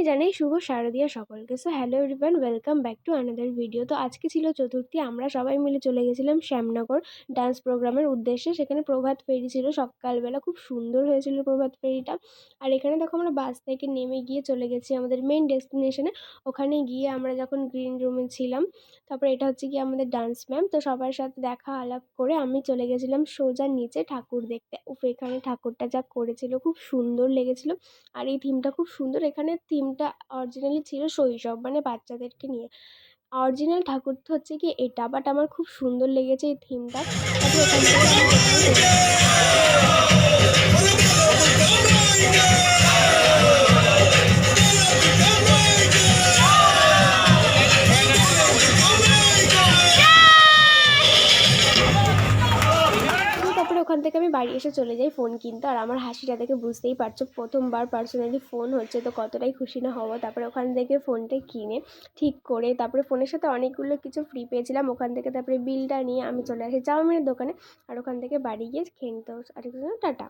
জানাই শুভ শারদীয়া সকলকে। So hello everyone, welcome back to another video. তো আজকে ছিল চতুর্থী, আমরা সবাই মিলে চলে গেছিলাম শ্যামনগর ডান্স প্রোগ্রামের উদ্দেশ্যে। সেখানে প্রভাত ফেরি ছিল সকালবেলা, খুব সুন্দর হয়েছিল প্রভাত ফেরিটা। আর এখানে দেখো আমরা বাস থেকে নেমে গিয়ে চলে গেছি আমাদের মেন ডেস্টিনেশনে। ওখানে গিয়ে আমরা যখন গ্রিন রুমে ছিলাম, তারপরে এটা হচ্ছে গিয়ে আমাদের ডান্স ম্যাম। তো সবার সাথে দেখা আলাপ করে আমি চলে গেছিলাম সোজা নিচে ঠাকুর দেখতে। উফ, এখানে ঠাকুরটা যা করেছিল খুব সুন্দর লেগেছিল। আর এই থিমটা খুব সুন্দর। এখানে থিমটা অরিজিনালি ছিল শৈশব, মানে বাচ্চাদেরকে নিয়ে। অরিজিনাল ঠাকুর তো হচ্ছে কি এটা, বাট আমার খুব সুন্দর লেগেছে এই থিমটা। তারপরে ওখান থেকে আমি বেরিয়ে চলে তারপরে ওখান থেকে আমি বাড়ি এসে চলে যাই ফোন কিনতে। আর আমার হাসিটা দেখে বুঝতেই পারছো, প্রথমবার পার্সোনালি ফোন হচ্ছে, তো কতটাই খুশি না হবো। তারপরে ওখান থেকে ফোনটা কিনে ঠিক করে তারপরে ফোনের সাথে অনেকগুলো কিছু ফ্রি পেয়েছিলাম ওখান থেকে। তারপরে বিলটা নিয়ে আমি চলে আসি চাউমিনের দোকানে। আর ওখান থেকে বাড়ি গিয়ে খেয়ে নিতে। আর টাটা।